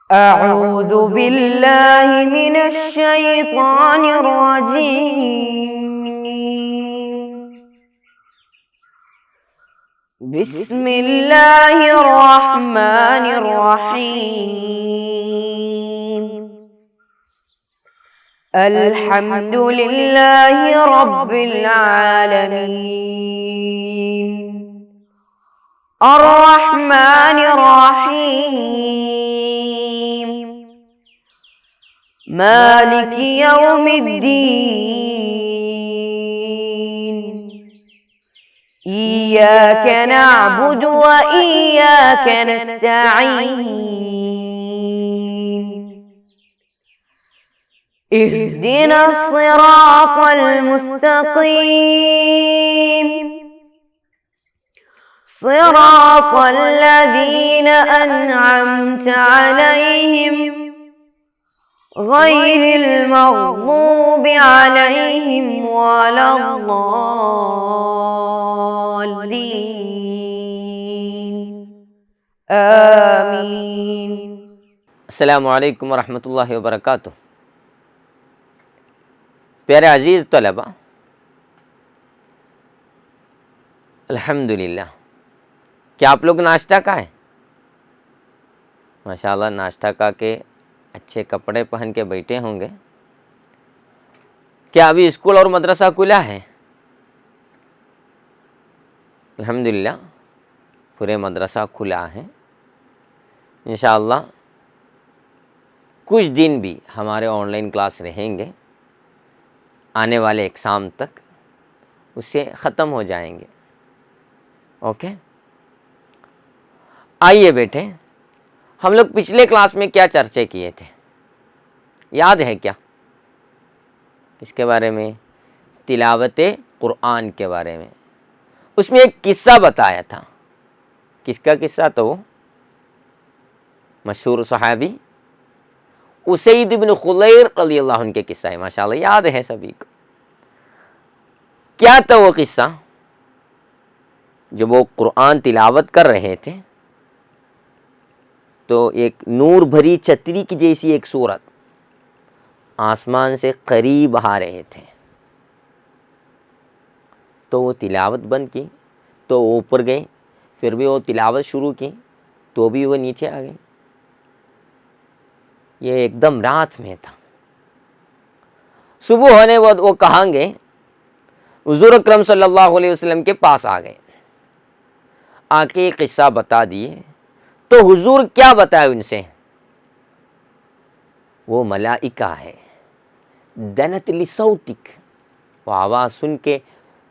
أعوذ بالله من الشيطان الرجيم. بسم الله الرحمن الرحيم. الحمد لله رب العالمين. الرحمن الرحيم. مالك يوم الدين. إياك نعبد وإياك نستعين. اهدنا الصراط المستقيم. صراط الذين أنعمت عليهم غير المغضوب عليهم ولا الضالين. آمين. السلام علیکم ورحمۃ اللہ وبرکاتہ۔ پیارے عزیز طلبہ، الحمدللہ، کیا آپ لوگ ناشتہ کھائیں؟ ماشاءاللہ ناشتہ کھا کے اچھے کپڑے پہن کے بیٹھے ہوں گے۔ کیا ابھی اسکول اور مدرسہ کھلا ہے؟ الحمدللہ پورے مدرسہ کھلا ہے۔ انشاءاللہ کچھ دن بھی ہمارے آن لائن کلاس رہیں گے، آنے والے ایگزام تک اس سے ختم ہو جائیں گے۔ اوکے، آئیے بیٹھے، ہم لوگ پچھلے کلاس میں کیا چرچے کیے تھے، یاد ہے کیا؟ اس کے بارے میں تلاوت قرآن کے بارے میں اس میں ایک قصہ بتایا تھا۔ کس کا قصہ تھا وہ؟ مشہور صحابی اسید بن خضیر رضی اللہ عنہ کے قصہ ہے۔ ماشاءاللہ یاد ہے سبھی کو۔ کیا تھا وہ قصہ؟ جب وہ قرآن تلاوت کر رہے تھے تو ایک نور بھری چھتری کی جیسی ایک صورت آسمان سے قریب آ رہے تھے، تو وہ تلاوت بند کی تو وہ اوپر گئے، پھر بھی وہ تلاوت شروع کی تو بھی وہ نیچے آ گئے۔ یہ ایک دم رات میں تھا۔ صبح ہونے وہ کہاں گئے؟ حضور اکرم صلی اللہ علیہ وسلم کے پاس آ گئے، آ کے یہ قصہ بتا دیے۔ تو حضور کیا بتائے ان سے؟ وہ ملائکہ ہے، دنت لصوتک، وہ آواز سن کے،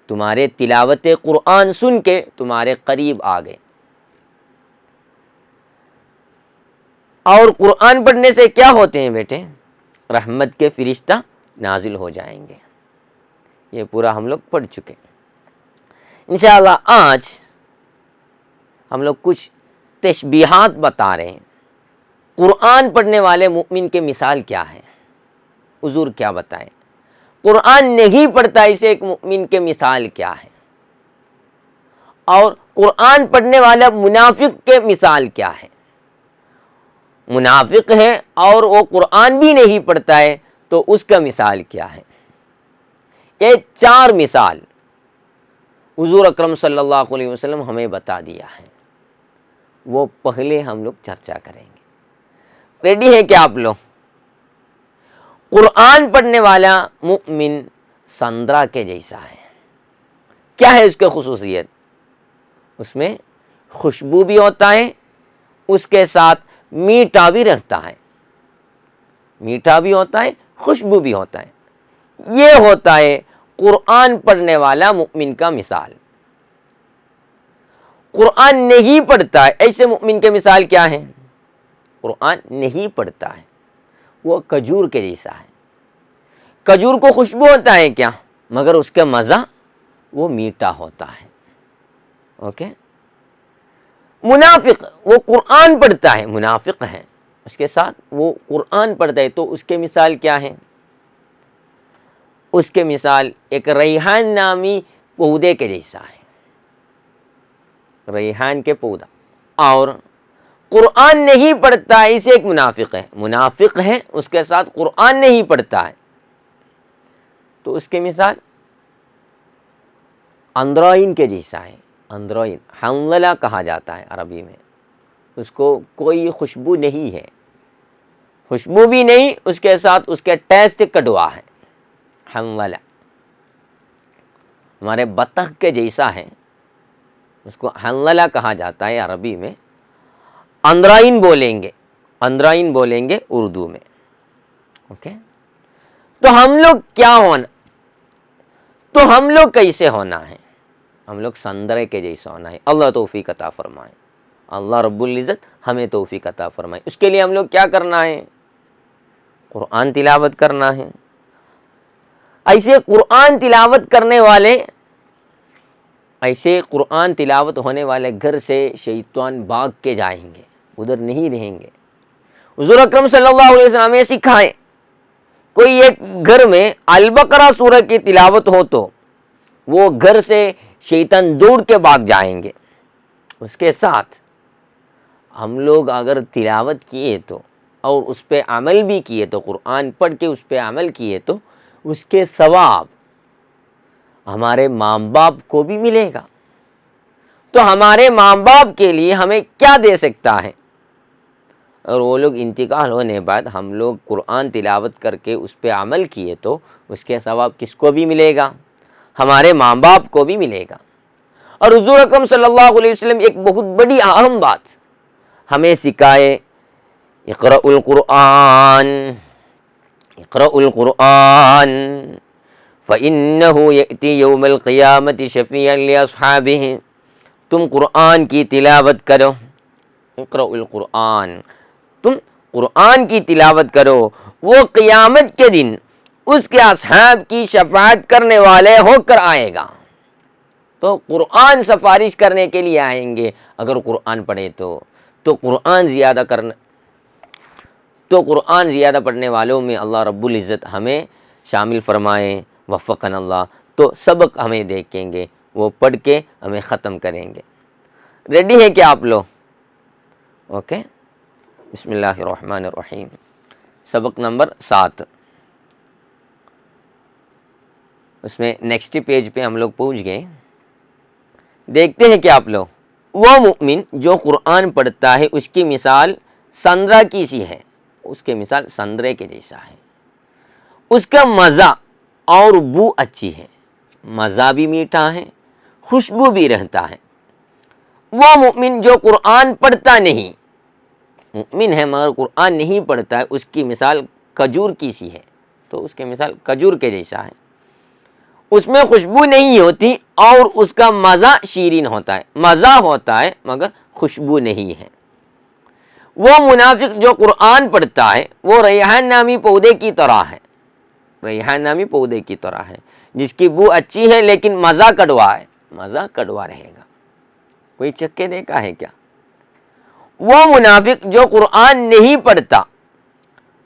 تمہارے تلاوت قرآن سن کے تمہارے قریب آ گئے۔ اور قرآن پڑھنے سے کیا ہوتے ہیں بیٹے؟ رحمت کے فرشتہ نازل ہو جائیں گے۔ یہ پورا ہم لوگ پڑھ چکے۔ انشاءاللہ آج ہم لوگ کچھ تشبیہات بتا رہے ہیں۔ قرآن پڑھنے والے مومن کے مثال کیا ہے؟ حضور کیا بتائیں؟ قرآن نہیں پڑھتا اسے ایک مومن کے مثال کیا ہے؟ اور قرآن پڑھنے والا منافق کے مثال کیا ہے؟ منافق ہے اور وہ قرآن بھی نہیں پڑھتا ہے تو اس کا مثال کیا ہے؟ یہ 4 مثال حضور اکرم صلی اللہ علیہ وسلم ہمیں بتا دیا ہے، وہ پہلے ہم لوگ چرچا کریں گے۔ ریڈی ہے کیا آپ لوگ؟ قرآن پڑھنے والا مؤمن سندرا کے جیسا ہے۔ کیا ہے اس کی خصوصیت؟ اس میں خوشبو بھی ہوتا ہے، اس کے ساتھ میٹھا بھی رہتا ہے، میٹھا بھی ہوتا ہے، خوشبو بھی ہوتا ہے۔ یہ ہوتا ہے قرآن پڑھنے والا مومن کا مثال۔ قرآن نہیں پڑھتا ہے ایسے مومن کے مثال کیا ہے؟ قرآن نہیں پڑھتا ہے وہ کھجور کے جیسا ہے۔ کھجور کو خوشبو ہوتا ہے کیا؟ مگر اس کا مزہ وہ میٹھا ہوتا ہے۔ اوکے، منافق وہ قرآن پڑھتا ہے، منافق ہے، اس کے ساتھ وہ قرآن پڑھتا ہے تو اس کے مثال کیا ہے؟ اس کے مثال ایک ریحان نامی پودے کے جیسا ہے، ریحان کے پودا، اور قرآن نہیں پڑھتا ہے، اسے ایک منافق ہے اس کے ساتھ قرآن نہیں پڑھتا ہے، تو اس کی مثال اندرائن کے جیسا ہے. اندرائن حنظلہ کہا جاتا ہے عربی میں، اس کو کوئی خوشبو نہیں ہے، خوشبو بھی نہیں، اس کے ساتھ اس کے ٹیسٹ کڑوا ہے. حنظلہ ہمارے بطخ کے جیسا ہے، اس کو حنظلہ کہا جاتا ہے عربی میں. اندرائن بولیں گے اردو میں. اوکے، تو ہم لوگ کیا ہونا، تو ہم لوگ کیسے ہونا ہے؟ ہم لوگ سندرے کے جیسا ہونا ہے. اللہ توفیق عطا فرمائے، اللہ رب العزت ہمیں توفیق عطا فرمائے. اس کے لیے ہم لوگ کیا کرنا ہے؟ قرآن تلاوت کرنا ہے. ایسے قرآن تلاوت ہونے والے گھر سے شیطان بھاگ کے جائیں گے، ادھر نہیں رہیں گے. حضور اکرم صلی اللہ علیہ وسلم نے سکھائے، کوئی ایک گھر میں البقرہ سورہ کی تلاوت ہو تو وہ گھر سے شیطان دوڑ کے بھاگ جائیں گے. اس کے ساتھ ہم لوگ اگر تلاوت کیے تو اور اس پہ عمل بھی کیے تو، قرآن پڑھ کے اس پہ عمل کیے تو اس کے ثواب ہمارے ماں باپ کو بھی ملے گا. تو ہمارے ماں باپ کے لیے ہمیں کیا دے سکتا ہے؟ اور وہ لوگ انتقال ہونے بعد ہم لوگ قرآن تلاوت کر کے اس پہ عمل کیے تو اس کے ثواب کس کو بھی ملے گا؟ ہمارے ماں باپ کو بھی ملے گا. اور حضور اکرم صلی اللہ علیہ وسلم ایک بہت بڑی اہم بات ہمیں سکھائے، اقرأ القرآن فَإِنَّهُ يَأْتِي يَوْمَ الْقِيَامَةِ شَفِيعًا لِأَصْحَابِهِ. تم قرآن کی تلاوت کرو، اقرأ القرآن، تم قرآن کی تلاوت کرو، وہ قیامت کے دن اس کے اصحاب کی شفاعت کرنے والے ہو کر آئے گا. تو قرآن سفارش کرنے کے لیے آئیں گے اگر قرآن پڑھے تو قرآن زیادہ پڑھنے والوں میں اللہ رب العزت ہمیں شامل فرمائے. وفقنا اللہ. تو سبق ہمیں دیکھیں گے، وہ پڑھ کے ہمیں ختم کریں گے. ریڈی ہے کیا آپ لوگ؟ اوکے، بسم اللہ الرحمن الرحیم. سبق نمبر 7، اس میں نیکسٹ پیج پہ ہم لوگ پہنچ گئے. دیکھتے ہیں کہ آپ لوگ، وہ مومن جو قرآن پڑھتا ہے اس کی مثال سندرہ کی سی ہے، اس کے مثال سندرے کے جیسا ہے. اس کا مزہ اور بو اچھی ہے، مزہ بھی میٹھا ہے، خوشبو بھی رہتا ہے. وہ مومن جو قرآن پڑھتا نہیں، مومن ہے مگر قرآن نہیں پڑھتا ہے، اس کی مثال کھجور کی سی ہے. تو اس کی مثال کھجور کے جیسا ہے، اس میں خوشبو نہیں ہوتی اور اس کا مزہ شیرین ہوتا ہے، مزہ ہوتا ہے مگر خوشبو نہیں ہے. وہ منافق جو قرآن پڑھتا ہے وہ ریحان نامی پودے کی طرح ہے، ریحان نامی پودے کی طرح ہے جس کی بو اچھی ہے لیکن مزہ کڑوا ہے، مزہ کڑوا رہے گا. کوئی چکے دیکھا ہے کیا؟ وہ منافق جو قرآن نہیں پڑھتا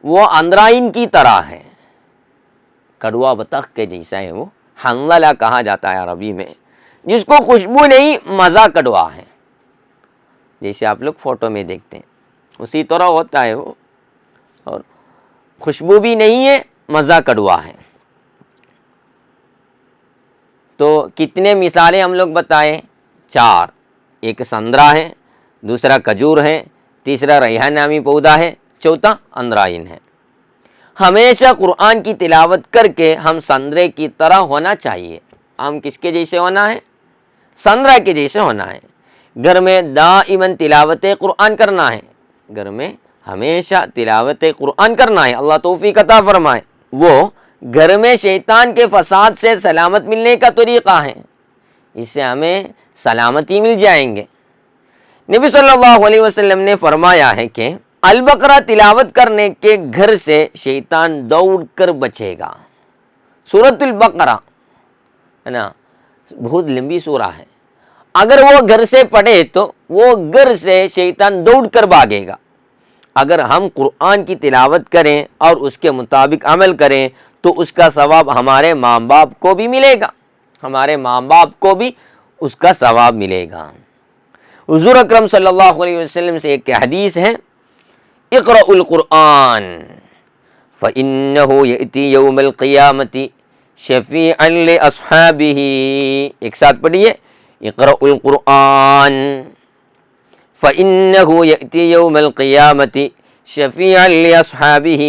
وہ اندرائن کی طرح ہے، کڑوا بطخ کے جیسا ہے. وہ حنظلہ کہا جاتا ہے عربی میں، جس کو خوشبو نہیں، مزہ کڑوا ہے. جیسے آپ لوگ فوٹو میں دیکھتے ہیں اسی طرح ہوتا ہے وہ، اور خوشبو بھی نہیں ہے، مزہ کڑوا ہے. تو کتنے مثالیں ہم لوگ بتائے؟ 4. ایک سندرا ہے، دوسرا کھجور ہے، تیسرا ریحان نامی پودا ہے، چوتھا اندرائن ہے. ہمیشہ قرآن کی تلاوت کر کے ہم سندرے کی طرح ہونا چاہیے. ہم کس کے جیسے ہونا ہے؟ سندرا کے جیسے ہونا ہے. گھر میں دائماً تلاوت قرآن کرنا ہے، گھر میں ہمیشہ تلاوت قرآن کرنا ہے. اللہ توفیق عطا فرمائے. وہ گھر میں شیطان کے فساد سے سلامت ملنے کا طریقہ ہے، اس سے ہمیں سلامتی مل جائیں گے. نبی صلی اللہ علیہ وسلم نے فرمایا ہے کہ البقرہ تلاوت کرنے کے گھر سے شیطان دوڑ کر بچے گا. سورۃ البقرہ ہے نا، بہت لمبی سورہ ہے، اگر وہ گھر سے پڑھے تو وہ گھر سے شیطان دوڑ کر بھاگے گا. اگر ہم قرآن کی تلاوت کریں اور اس کے مطابق عمل کریں تو اس کا ثواب ہمارے ماں باپ کو بھی ملے گا، ہمارے ماں باپ کو بھی اس کا ثواب ملے گا. حضور اکرم صلی اللہ علیہ وسلم سے ایک حدیث ہے، اقرأوا القرآن فإنه يأتي يوم القیامة شفیعا لأصحابہ. ایک ساتھ پڑھیے، اقرأوا القرآن فإنه يأتي يوم القیامة شفیعا لأصحابہ.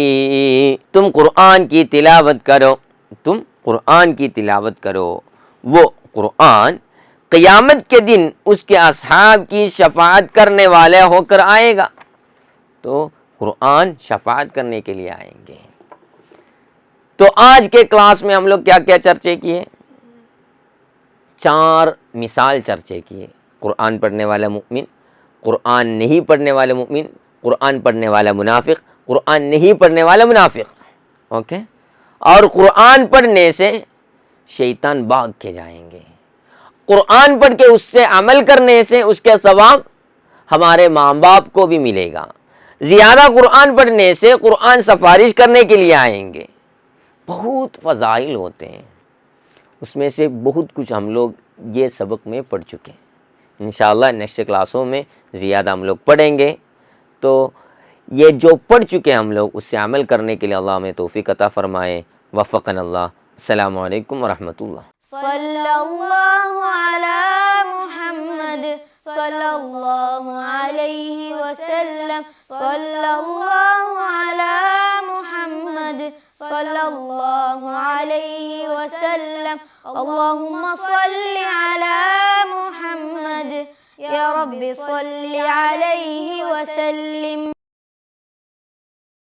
تم قرآن کی تلاوت کرو، تم قرآن کی تلاوت کرو، وہ قرآن قیامت کے دن اس کے اصحاب کی شفاعت کرنے والا ہو کر آئے گا. تو قرآن شفاعت کرنے کے لیے آئیں گے. تو آج کے کلاس میں ہم لوگ کیا کیا چرچے کیے؟ 4 مثال چرچے کیے: قرآن پڑھنے والا مومن، قرآن نہیں پڑھنے والا مومن، قرآن پڑھنے والا منافق، قرآن نہیں پڑھنے والا منافق. اوکے، اور قرآن پڑھنے سے شیطان بھاگ کے جائیں گے. قرآن پڑھ کے اس سے عمل کرنے سے اس کے ثواب ہمارے ماں باپ کو بھی ملے گا. زیادہ قرآن پڑھنے سے قرآن سفارش کرنے کے لیے آئیں گے. بہت فضائل ہوتے ہیں، اس میں سے بہت کچھ ہم لوگ یہ سبق میں پڑھ چکے ہیں. انشاءاللہ نیکسٹ کلاسوں میں زیادہ ہم لوگ پڑھیں گے. تو یہ جو پڑھ چکے ہم لوگ اس سے عمل کرنے کے لیے اللہ ہمیں توفیق عطا فرمائے. وفقنا اللہ. السلام علیکم ورحمۃ اللہ. صلی اللہ علی محمد صلی اللہ علیہ وسلم. صلی اللہ علی محمد صلی اللہ علیہ وسلم. اللہم صلی علی محمد یا رب صلی علیہ وسلم.